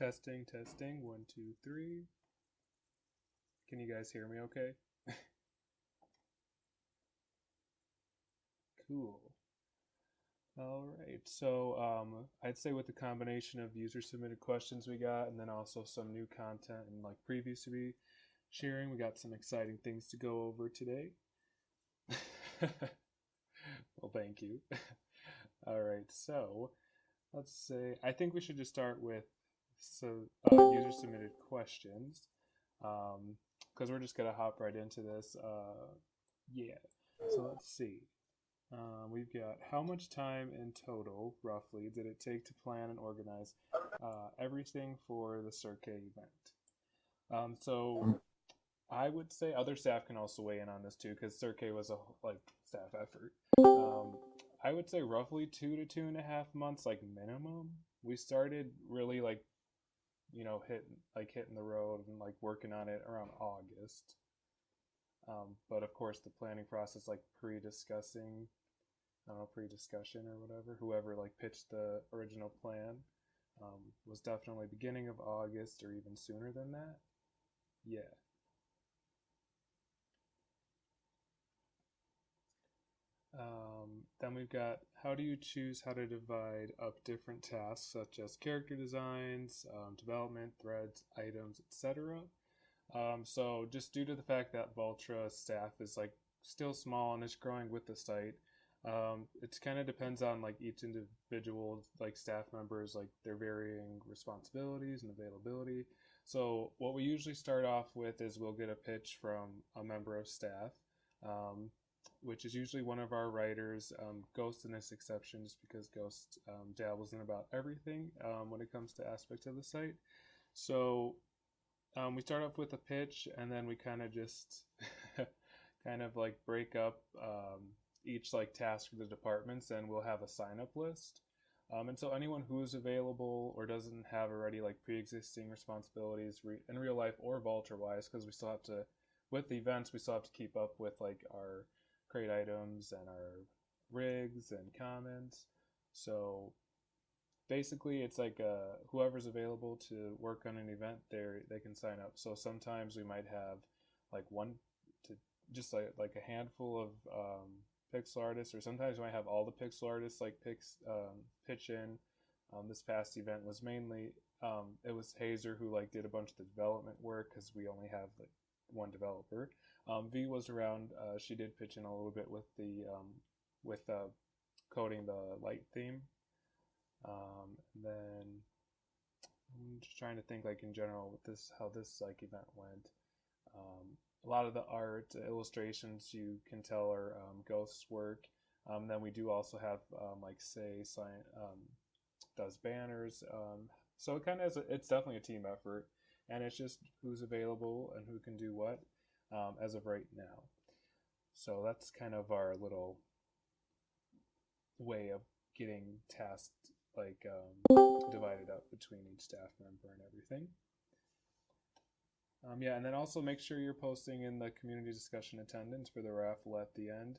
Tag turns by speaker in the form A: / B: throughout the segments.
A: Testing, testing, one, two, three. Can you guys hear me okay? Cool. All right, so I'd say with the combination of user submitted questions we got, and then also some new content and like previews to be sharing, we got some exciting things to go over today. Well, thank you. All right, so let's say I think we should just start with user submitted questions, because we're just gonna hop right into this. Yeah. So let's see. We've got how much time in total, roughly, did it take to plan and organize everything for the Cirque event? So I would say other staff can also weigh in on this too, because Cirque was a like staff effort. I would say roughly 2 to 2.5 months, like minimum. We started really like hitting the road and like working on it around August. But of course, the planning process, like pre-discussing, I don't know, pre-discussion or whatever, whoever like pitched the original plan, was definitely beginning of August or even sooner than that. Yeah. Then we've got how do you choose how to divide up different tasks such as character designs, development, threads, items, etc. So just due to the fact that Voltra staff is like still small and is growing with the site, it kind of depends on like each individual like staff members, like their varying responsibilities and availability. So what we usually start off with is we'll get a pitch from a member of staff, um, which is usually one of our writers. Ghost in this exception, just because Ghost dabbles in about everything when it comes to aspects of the site. So we start off with a pitch, and then we kind of just kind of like break up each like task for the departments, and we'll have a sign up list. And so anyone who's available or doesn't have already like pre-existing responsibilities in real life or Voltra wise, because we still have to, with the events, we still have to keep up with like our crate items and our rigs and comments. So basically it's like whoever's available to work on an event, they can sign up. So sometimes we might have like one to just like a handful of pixel artists, or sometimes we might have all the pixel artists like pitch in. This past event was mainly it was Hazer who like did a bunch of the development work because we only have like one developer. V was around. She did pitch in a little bit with the with coding the light theme. And then I'm just trying to think like in general with this how this like event went. A lot of the art illustrations you can tell are Ghost's work. Then we do also have like say does banners. So it kind of it's definitely a team effort, and it's just who's available and who can do what as of right now. So that's kind of our little way of getting tasks like divided up between each staff member and everything. Yeah, and then also make sure you're posting in the community discussion attendance for the raffle at the end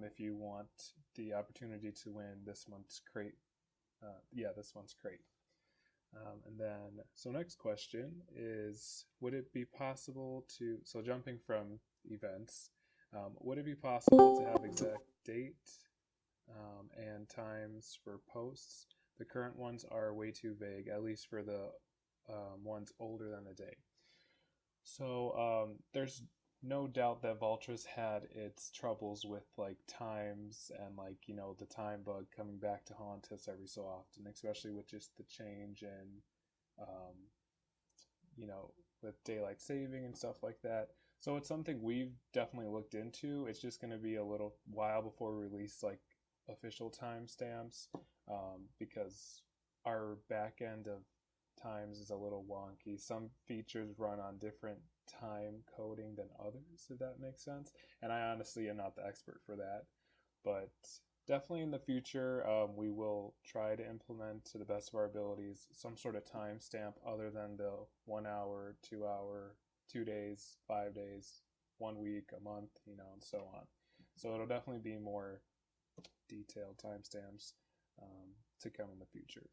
A: if you want the opportunity to win this month's crate. Yeah, this month's crate. And then, so next question is, would it be possible to, so jumping from events, would it be possible to have exact date and times for posts? The current ones are way too vague, at least for the ones older than a day. So there's no doubt that Voltra's had its troubles with like times and like the time bug coming back to haunt us every so often, especially with just the change and um, with daylight saving and stuff like that. So it's something we've definitely looked into. It's just going to be a little while before we release like official timestamps because our back end of times is a little wonky. Some features run on different time coding than others, if that makes sense. And I honestly am not the expert for that, but definitely in the future, we will try to implement to the best of our abilities some sort of timestamp other than the 1 hour, 2 hour, 2 days, 5 days, 1 week, a month, and so on. So it'll definitely be more detailed timestamps to come in the future.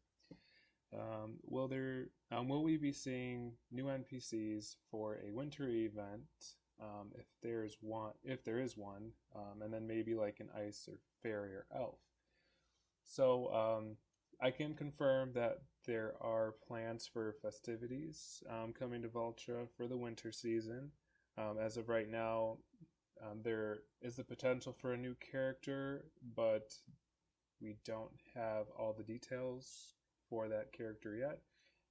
A: Will we be seeing new NPCs for a winter event? If there is one, and then maybe like an ice or fairy or elf. So I can confirm that there are plans for festivities coming to Voltra for the winter season. As of right now, there is the potential for a new character, but we don't have all the details for that character yet.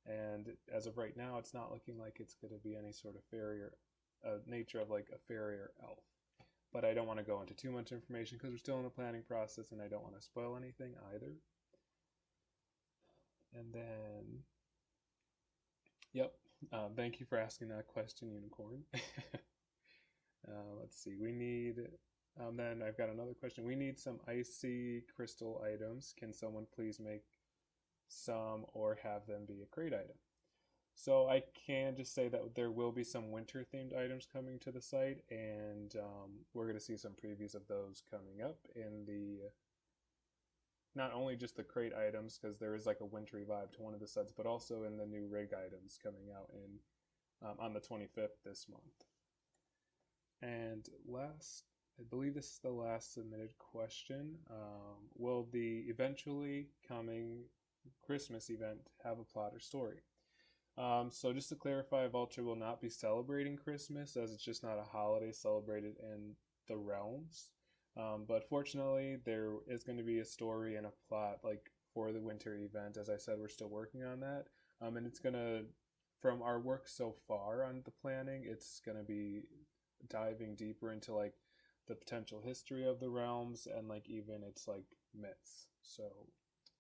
A: And as of right now, it's not looking like it's going to be any sort of fairy or nature of like a fairy or elf. But I don't want to go into too much information because we're still in the planning process and I don't want to spoil anything either. And then, yep, thank you for asking that question, Unicorn. Let's see, then I've got another question. We need some icy crystal items. Can someone please make some or have them be a crate item? So I can just say that there will be some winter themed items coming to the site, and we're going to see some previews of those coming up in the, not only just the crate items, because there is like a wintry vibe to one of the sets, but also in the new rig items coming out on the 25th this month. And last, I believe this is the last submitted question. Will the eventually coming Christmas event have a plot or story? So just to clarify, Voltra will not be celebrating Christmas, as it's just not a holiday celebrated in the realms. But fortunately, there is going to be a story and a plot like for the winter event. As I said, we're still working on that. And it's going to, from our work so far on the planning, it's going to be diving deeper into like the potential history of the realms and like even its like myths. So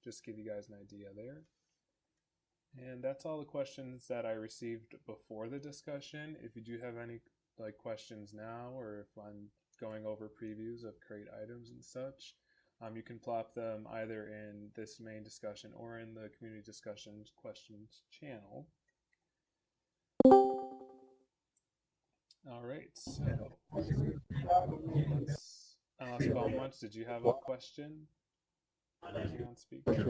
A: just give you guys an idea there. And that's all the questions that I received before the discussion. If you do have any like questions now, or if I'm going over previews of crate items and such, you can plop them either in this main discussion or in the community discussion questions channel. All right, so let's Bone Munch, did you have a question? Anything on speaker? That's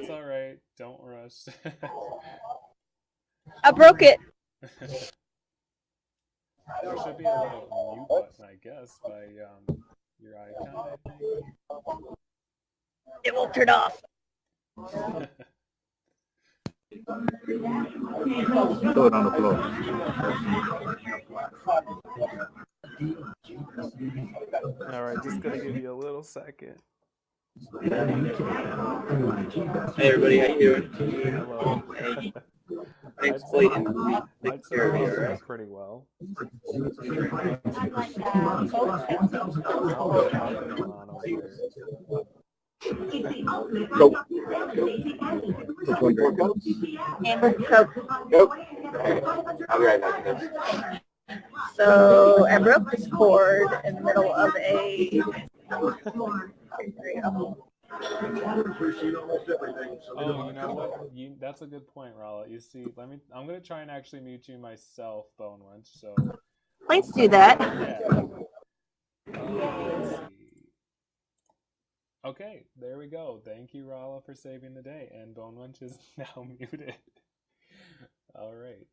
A: all right. Don't rush.
B: I broke it.
A: There should be a little mute button, I guess, by your icon, I think.
B: It won't turn off.
C: Throw it on the floor.
A: All right, just gonna give you a little second.
D: Hey everybody, how you doing?
A: Hello.
D: Hey. Thanks for waiting.
A: I'd say it pretty well.
C: Coke. Which one? Coke?
B: Amber Coke.
C: Coke. I'll be right back.
B: So I broke this cord in the middle of a.
A: Oh, you know what? That's a good point, Rala. You see, I'm gonna try and actually mute you myself, Bone Wench. So
B: Please do that.
A: yeah. Let's see. Okay, there we go. Thank you, Rala, for saving the day. And Bone Wench is now muted. All right.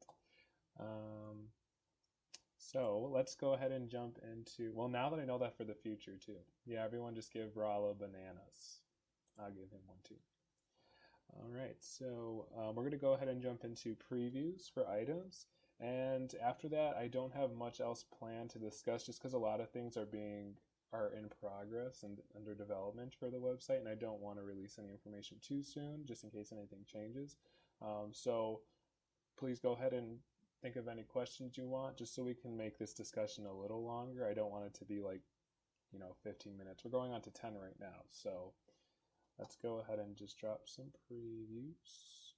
A: So let's go ahead and jump into, well, now that I know that for the future too. Yeah, everyone just give Rala bananas. I'll give him one too. All right, so we're going to go ahead and jump into previews for items. And after that, I don't have much else planned to discuss just because a lot of things are in progress and under development for the website, and I don't want to release any information too soon just in case anything changes. So please go ahead and think of any questions you want just so we can make this discussion a little longer. I don't want it to be like, 15 minutes. We're going on to 10 right now, so let's go ahead and just drop some previews.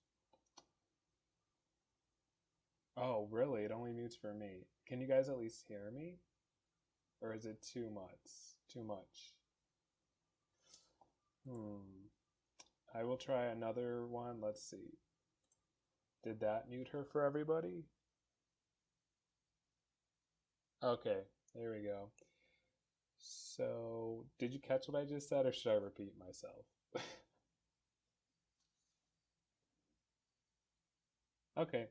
A: Oh, really? It only mutes for me. Can you guys at least hear me? Or is it too much? Too much. I will try another one. Let's see. Did that mute her for everybody? Okay, there we go. So, did you catch what I just said, or should I repeat myself? Okay,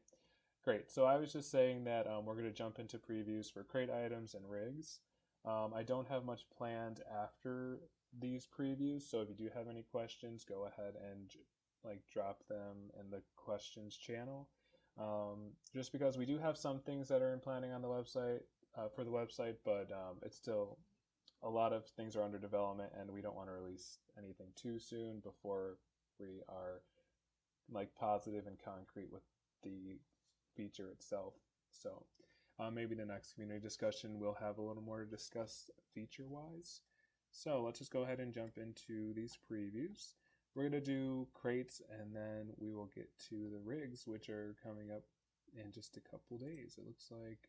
A: great. So I was just saying that we're going to jump into previews for crate items and rigs. I don't have much planned after these previews, so if you do have any questions, go ahead and like drop them in the questions channel. Just because we do have some things that are in planning on the website for the website, but it's still a lot of things are under development, and we don't want to release anything too soon before we are like positive and concrete with the feature itself. So maybe the next community discussion we'll have a little more to discuss feature wise. So let's just go ahead and jump into these previews. We're going to do crates, and then we will get to the rigs, which are coming up in just a couple days. It looks like,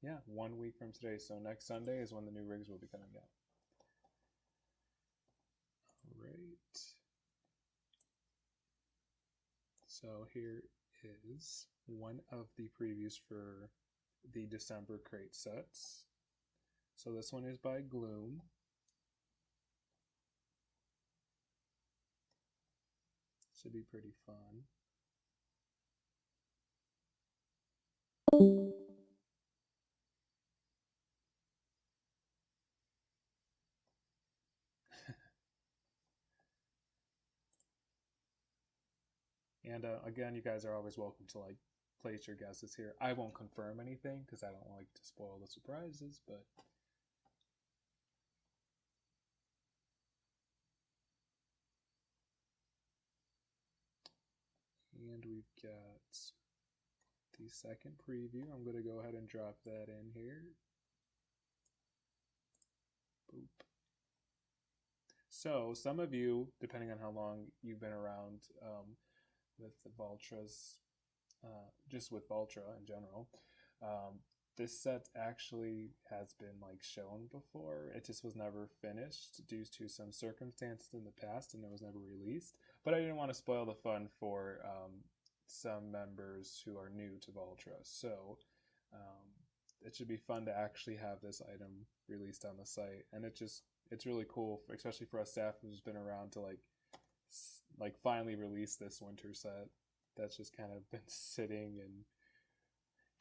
A: yeah, 1 week from today. So next Sunday is when the new rigs will be coming out. All right. So here is one of the previews for the December crate sets. So this one is by Gloom. Should be pretty fun. And again, you guys are always welcome to like place your guesses here. I won't confirm anything because I don't like to spoil the surprises, but and we've got the second preview. I'm going to go ahead and drop that in here. Boop. So some of you, depending on how long you've been around with the Voltras, just with Voltra in general, this set actually has been like shown before. It just was never finished due to some circumstances in the past, and it was never released. But I didn't want to spoil the fun for some members who are new to Voltra. So it should be fun to actually have this item released on the site, and it's really cool, especially for us staff who's been around to like finally release this winter set that's just kind of been sitting and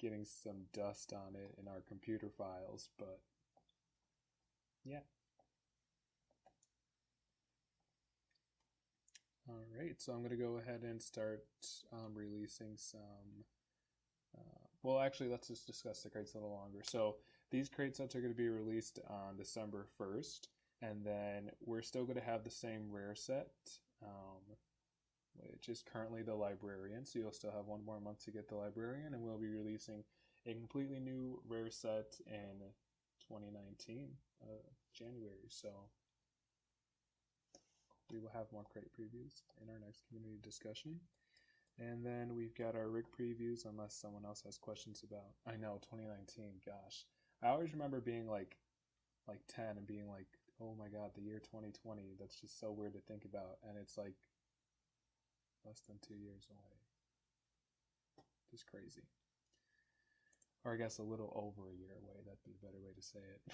A: getting some dust on it in our computer files, but yeah. All right, so I'm going to go ahead and start releasing some. Well, actually, let's just discuss the crates a little longer. So these crate sets are going to be released on December 1st, and then we're still going to have the same rare set, which is currently the Librarian. So you'll still have 1 more month to get the Librarian, and we'll be releasing a completely new rare set in 2019, January. So we will have more crate previews in our next community discussion. And then we've got our rig previews, unless someone else has questions about. I know, 2019, gosh. I always remember being like 10 and being like, oh my god, the year 2020, that's just so weird to think about. And it's like less than 2 years away. Just crazy. Or I guess a little over a year away, that'd be a better way to say it.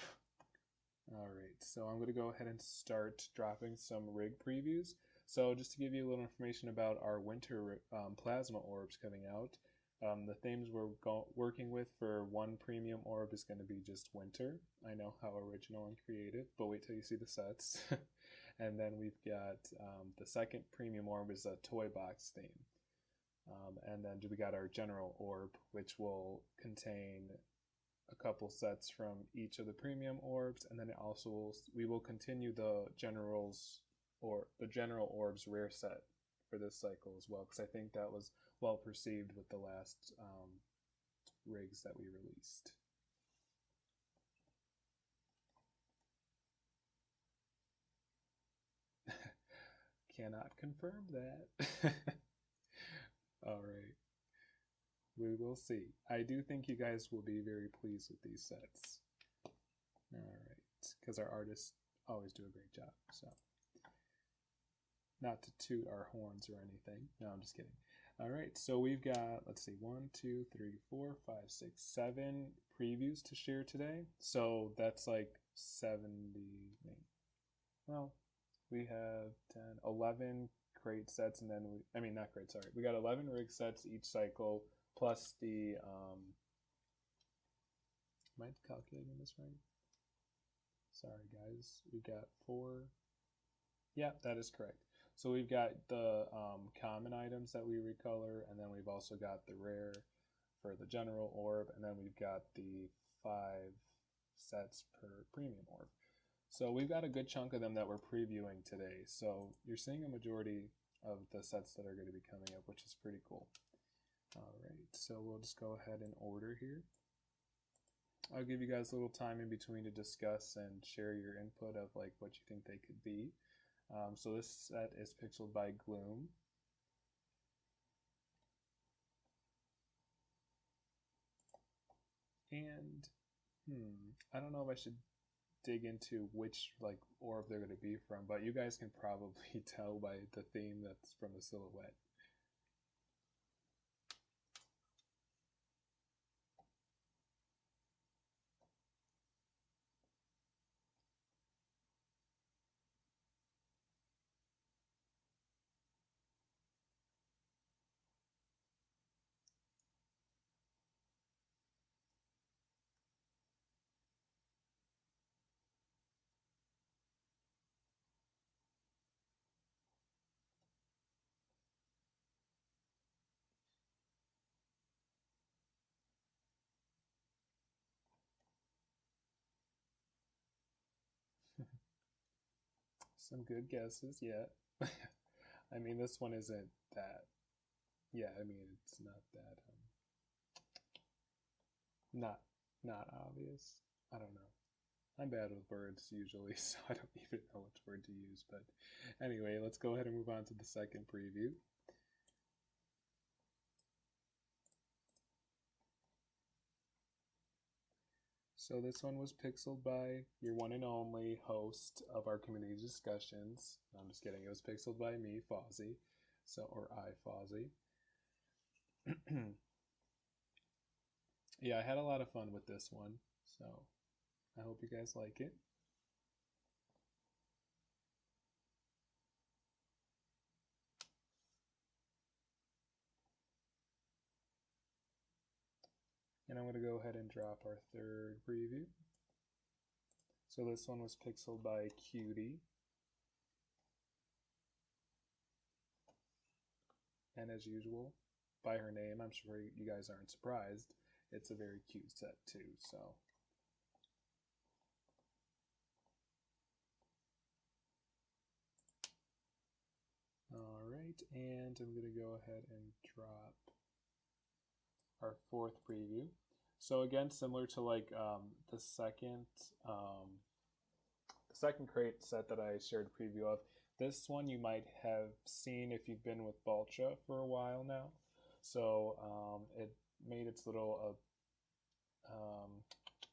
A: Alright, so I'm going to go ahead and start dropping some rig previews. So just to give you a little information about our winter plasma orbs coming out, the themes we're working with for one premium orb is going to be just winter. I know, how original and creative, but wait till you see the sets. And then we've got the second premium orb is a toy box theme. And then we got our general orb, which will contain a couple sets from each of the premium orbs, and then it also we will continue the general orbs rare set for this cycle as well, because I think that was well perceived with the last rigs that we released. Cannot confirm that. All right. We will see. I do think you guys will be very pleased with these sets. All right, because our artists always do a great job. So, not to toot our horns or anything. No, I'm just kidding. All right, so we've got, let's see, 1, 2, 3, 4, 5, 6, 7 previews to share today. So that's like 70, well, we have 10, 11 crate sets, and then I mean, not crate, sorry. We got 11 rig sets each cycle, plus the, am I calculating this right? Sorry, guys. We got 4. Yeah, that is correct. So we've got the common items that we recolor, and then we've also got the rare for the general orb, and then we've got the 5 sets per premium orb. So we've got a good chunk of them that we're previewing today. So you're seeing a majority of the sets that are going to be coming up, which is pretty cool. All right, so we'll just go ahead and order here. I'll give you guys a little time in between to discuss and share your input of like what you think they could be. So this set is pixeled by Gloom. And I don't know if I should dig into which like orb they're going to be from, but you guys can probably tell by the theme that's from the silhouette. Some good guesses, yeah. I mean, this one isn't that. Yeah, I mean, it's not that. Not obvious. I don't know. I'm bad with words usually, so I don't even know which word to use. But anyway, let's go ahead and move on to the second preview. So this one was pixeled by your one and only host of our community discussions. I'm just kidding. It was pixeled by me, Fozzie. So, or I, Fozzie. Yeah, I had a lot of fun with this one. So I hope you guys like it. And I'm going to go ahead and drop our third preview. So this one was pixeled by Cutie. And as usual, by her name, I'm sure you guys aren't surprised. It's a very cute set too, so. All right, and I'm going to go ahead and drop our fourth preview. So again, similar to like the second crate set that I shared a preview of, this one you might have seen if you've been with Voltra for a while now. So it made its little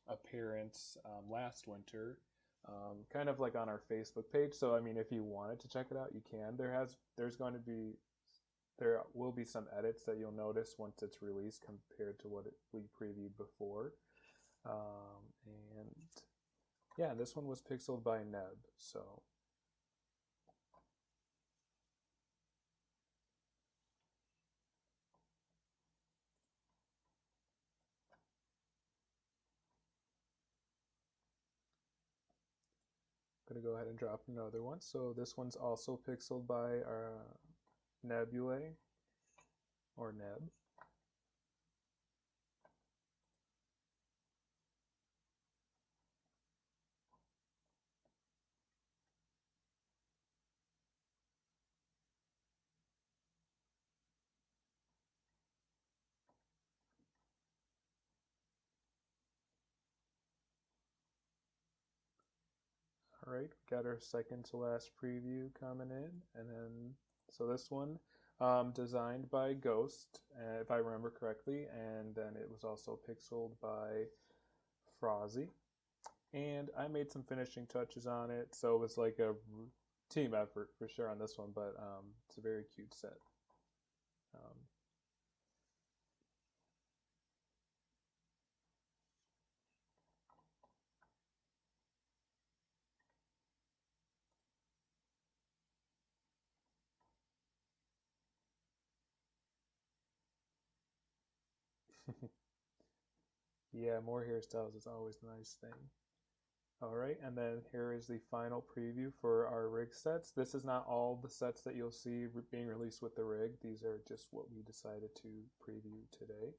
A: appearance last winter, kind of like on our Facebook page. So I mean, if you wanted to check it out, you can. There will be some edits that you'll notice once it's released compared to what we previewed before. And yeah, this one was pixeled by Neb. So I'm going to go ahead and drop another one. So this one's also pixeled by our Nebulae, or Neb. All right, we got our second to last preview coming in, and then so this one designed by Ghost, if I remember correctly, and then it was also pixeled by Frozzy, and I made some finishing touches on it, so it was like a team effort for sure on this one, but it's a very cute set. Yeah, more hairstyles is always a nice thing. All right, and then here is the final preview for our rig sets. This is not all the sets that you'll see being released with the rig. These are just what we decided to preview today.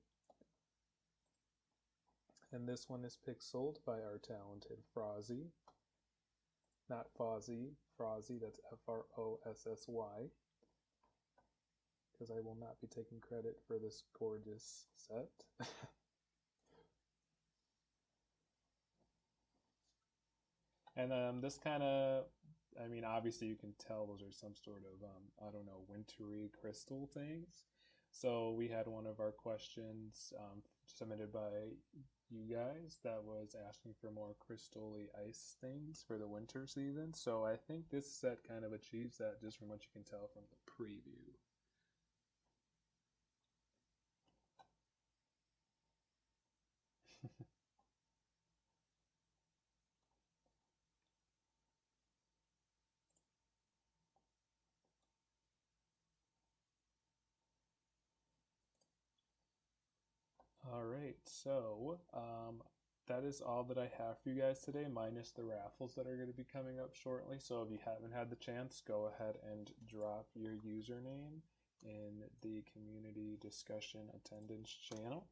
A: And this one is pixeled by our talented Frozzy. Not Fozzy, Frozzy, that's F-R-O-S-S-Y. Because I will not be taking credit for this gorgeous set. And this kind of, I mean, obviously you can tell those are some sort of, I don't know, wintry crystal things. So we had one of our questions submitted by you guys that was asking for more crystally ice things for the winter season. So I think this set kind of achieves that just from what you can tell from the preview. All right, so that is all that I have for you guys today, minus the raffles that are going to be coming up shortly. So if you haven't had the chance, go ahead and drop your username in the community discussion attendance channel.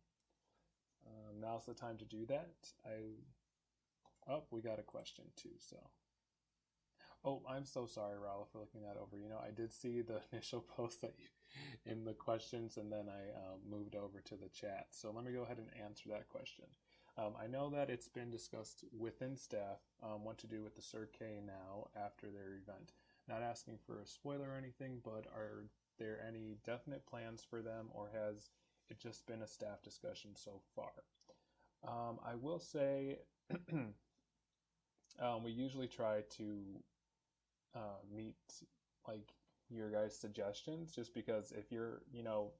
A: Now's the time to do that. We got a question too, so. Oh, I'm so sorry, Raul, for looking that over. You know, I did see the initial post that you, in the questions, and then I moved over to the chat. So let me go ahead and answer that question. I know that it's been discussed within staff what to do with the Cirque now after their event. Not asking for a spoiler or anything, but are there any definite plans for them, or has it just been a staff discussion so far? I will say we usually try to meet like your guys' suggestions, just because if you're, you know,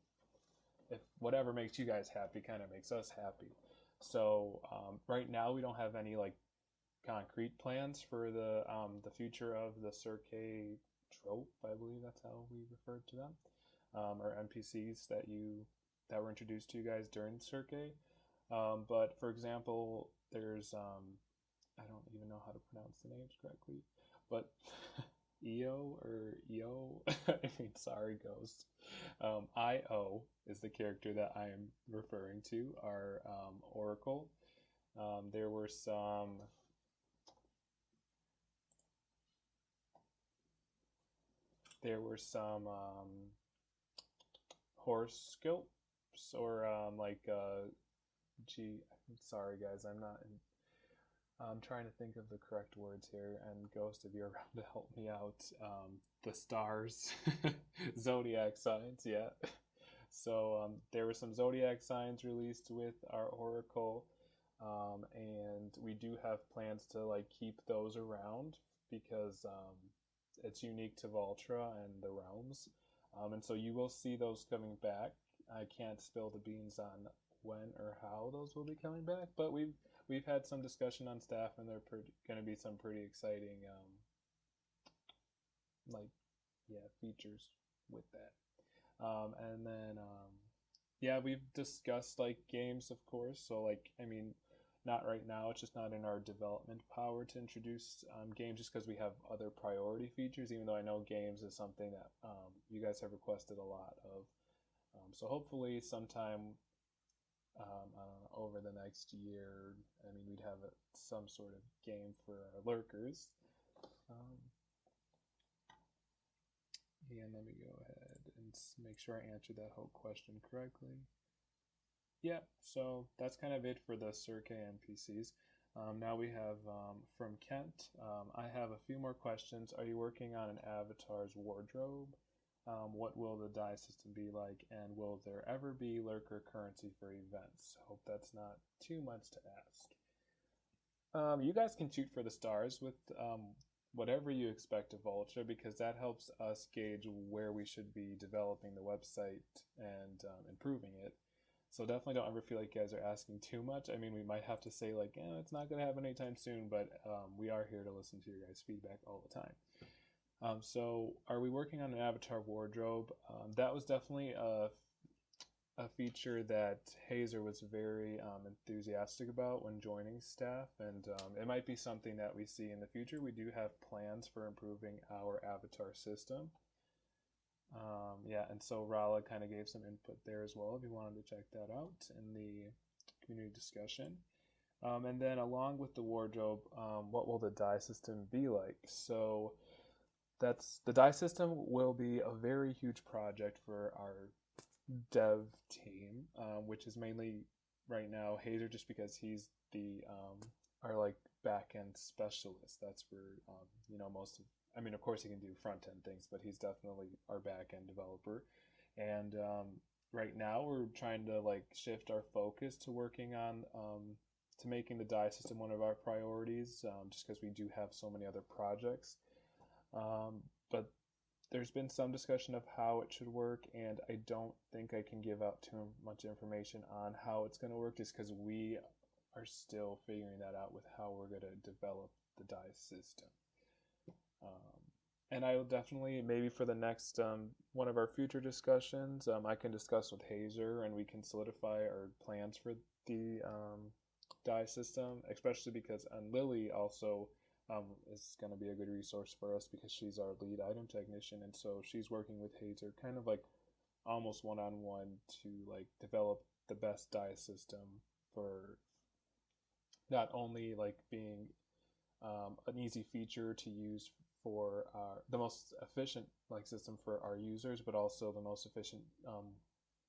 A: if whatever makes you guys happy kind of makes us happy. So right now we don't have any like concrete plans for the future of the Cirque trope. I believe that's how we referred to them, or NPCs that were introduced to you guys during Cirque. But for example, there's I don't even know how to pronounce the names correctly, but EO or EO, I mean, sorry, Ghost. IO is the character that I am referring to, our Oracle. There were some horoscopes or I'm sorry guys, I'm trying to think of the correct words here, and Ghost, if you're around to help me out, the stars, zodiac signs, yeah. So there were some zodiac signs released with our Oracle, and we do have plans to like keep those around because it's unique to Voltra and the realms, and so you will see those coming back. I can't spill the beans on when or how those will be coming back, but we've had some discussion on staff, and they're going to be some pretty exciting features with that. And then yeah, we've discussed like games, of course. So like, I mean, not right now. It's just not in our development power to introduce games, just because we have other priority features. Even though I know games is something that you guys have requested a lot of. So hopefully sometime over the next year, I mean, we'd have some sort of game for our lurkers. And let me go ahead and make sure I answered that whole question correctly. Yeah, so that's kind of it for the Cirque NPCs. Now we have from Kent. I have a few more questions. Are you working on an avatar's wardrobe? What will the die system be like, and will there ever be lurker currency for events? Hope that's not too much to ask. You guys can shoot for the stars with whatever you expect of Voltra, because that helps us gauge where we should be developing the website and improving it. So definitely don't ever feel like you guys are asking too much. I mean, we might have to say like, it's not going to happen anytime soon, but we are here to listen to your guys' feedback all the time. So are we working on an avatar wardrobe? That was definitely a feature that Hazer was very enthusiastic about when joining staff, and it might be something that we see in the future. We do have plans for improving our avatar system. Yeah, and so Rala kind of gave some input there as well if you wanted to check that out in the community discussion. And then along with the wardrobe, what will the dye system be like? So the dye system will be a very huge project for our dev team, which is mainly right now Hazer, just because he's the our like back end specialist. That's where most of. I mean, of course, he can do front end things, but he's definitely our back end developer. And right now, we're trying to like shift our focus to working on to making the dye system one of our priorities, just because we do have so many other projects. But there's been some discussion of how it should work, and I don't think I can give out too much information on how it's going to work, just because we are still figuring that out with how we're going to develop the dye system. And I will definitely, maybe for the next one of our future discussions, I can discuss with Hazer and we can solidify our plans for the dye system, especially because Lily also is going to be a good resource for us because she's our lead item technician, and so she's working with Hazer kind of like almost one-on-one to like develop the best dye system for not only like being an easy feature to use for the most efficient like system for our users, but also the most efficient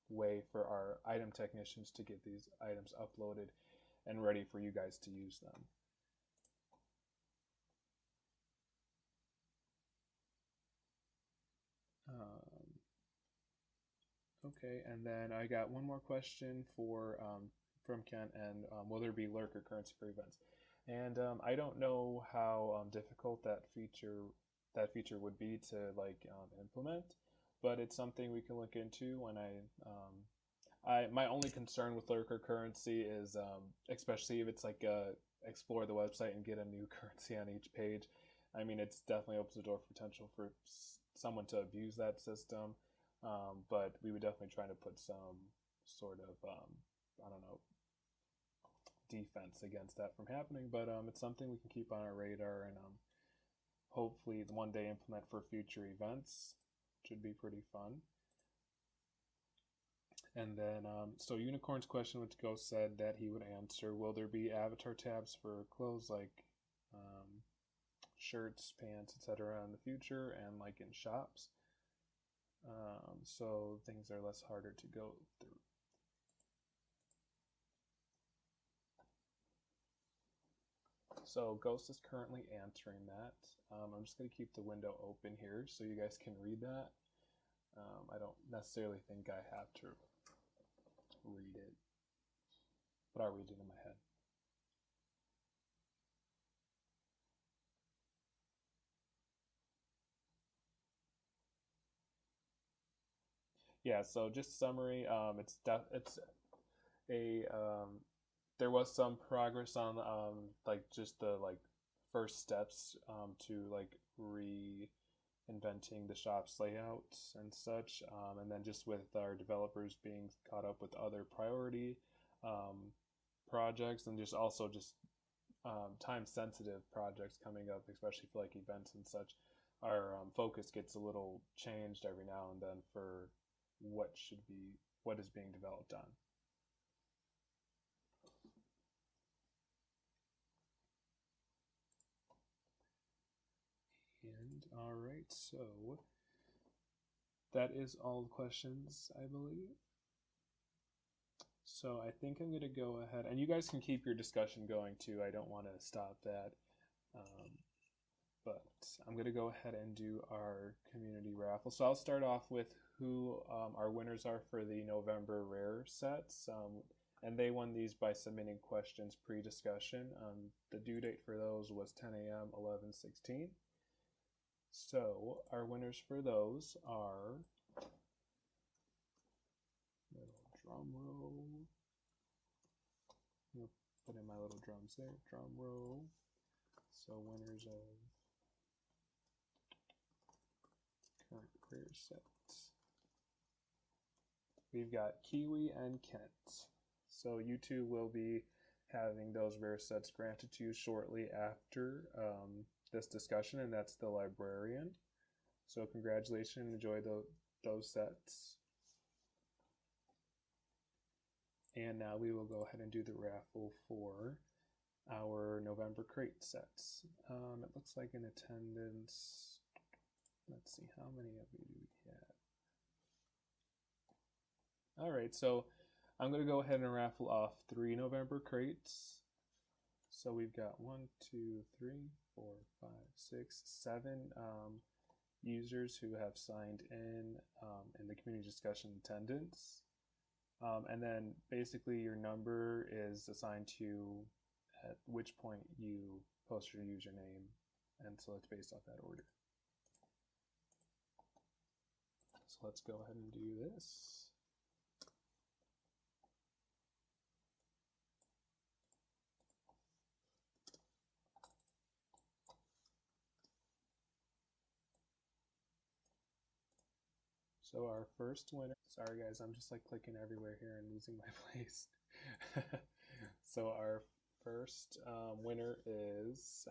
A: way for our item technicians to get these items uploaded and ready for you guys to use them. Okay, and then I got one more question for from Ken, and will there be lurker currency for events? And I don't know how difficult that feature would be to like implement, but it's something we can look into. When I my only concern with lurker currency is especially if it's like explore the website and get a new currency on each page. I mean, it's definitely opens the door for potential for someone to abuse that system, but we would definitely try to put some sort of I don't know, defense against that from happening, but it's something we can keep on our radar and hopefully one day implement for future events. Should be pretty fun. And then, so Unicorn's question, which Ghost said that he would answer, will there be avatar tabs for clothes like shirts, pants, etc. in the future and like in shops? So things are less harder to go through. So Ghost is currently answering that. I'm just going to keep the window open here so you guys can read that. I don't necessarily think I have to read it, but I'll read it in my head. Yeah, so just summary, it's a there was some progress on like just the like first steps to like reinventing the shop's layout and such, and then just with our developers being caught up with other priority projects and just also just time sensitive projects coming up, especially for like events and such. Our focus gets a little changed every now and then for what is being developed on. And all right, so that is all the questions, I believe. So I think I'm going to go ahead, and you guys can keep your discussion going too. I don't want to stop that. But I'm going to go ahead and do our community raffle. So I'll start off with who our winners are for the November rare sets. And they won these by submitting questions pre-discussion. The due date for those was 10 a.m. 11/16. So our winners for those are, little drum roll. I'll put in my little drums there. Drum roll. So winners of current rare sets. we've got Kiwi and Kent. So you two will be having those rare sets granted to you shortly after this discussion, and that's the librarian. So congratulations, enjoy those sets. And now we will go ahead and do the raffle for our November crate sets. It looks like in attendance, let's see, how many of you do we have? All right, so I'm going to go ahead and raffle off 3 November crates. So we've got 1, 2, 3, 4, 5, 6, 7 users who have signed in the community discussion attendance. And then basically your number is assigned to at which point you post your username, and so it's based off that order. So let's go ahead and do this. So our first winner, sorry guys, I'm just like clicking everywhere here and losing my place. So our first winner is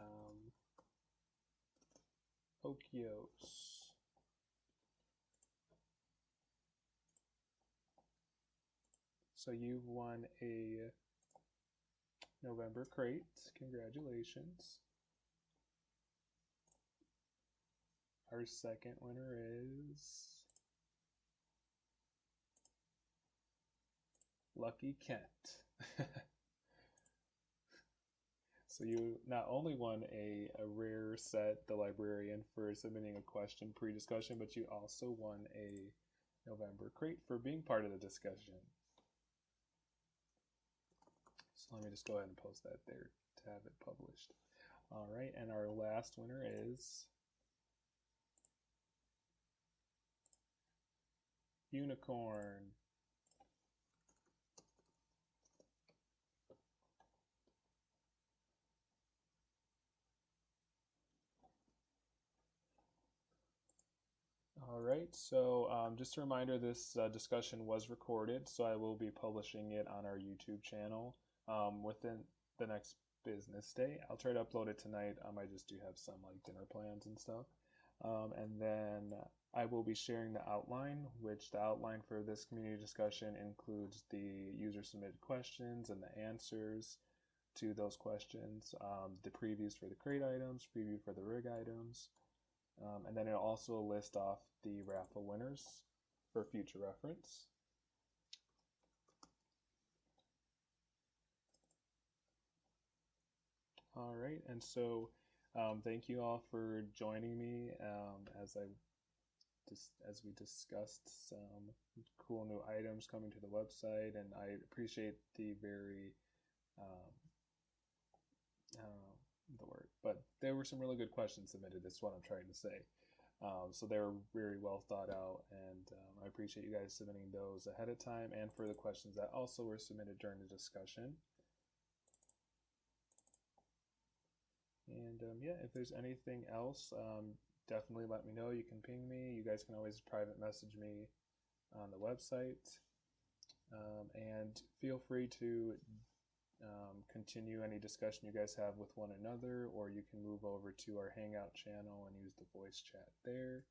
A: Okios. So you've won a November crate. Congratulations. Our second winner is Lucky Kent. So you not only won a rare set, the librarian, for submitting a question pre-discussion, but you also won a November crate for being part of the discussion. So let me just go ahead and post that there to have it published. All right, and our last winner is Unicorn. All right, so just a reminder, this discussion was recorded, so I will be publishing it on our YouTube channel within the next business day. I'll try to upload it tonight. I just do have some like dinner plans and stuff. And then I will be sharing the outline, which the outline for this community discussion includes the user submitted questions and the answers to those questions, the previews for the crate items, preview for the rig items, and then it'll also list off the raffle winners for future reference. All right, and so thank you all for joining me as we discussed some cool new items coming to the website, and I appreciate the very the word, but there were some really good questions submitted. That's what I'm trying to say. So they were very well thought out, and I appreciate you guys submitting those ahead of time and for the questions that also were submitted during the discussion. And yeah, if there's anything else, definitely let me know. You can ping me. You guys can always private message me on the website. And feel free to continue any discussion you guys have with one another, or you can move over to our Hangout channel and use the voice chat there.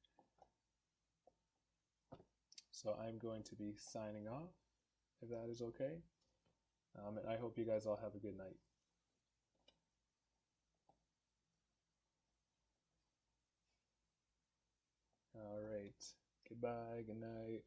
A: So I'm going to be signing off, if that is okay. And I hope you guys all have a good night. All right. Goodbye. Good night.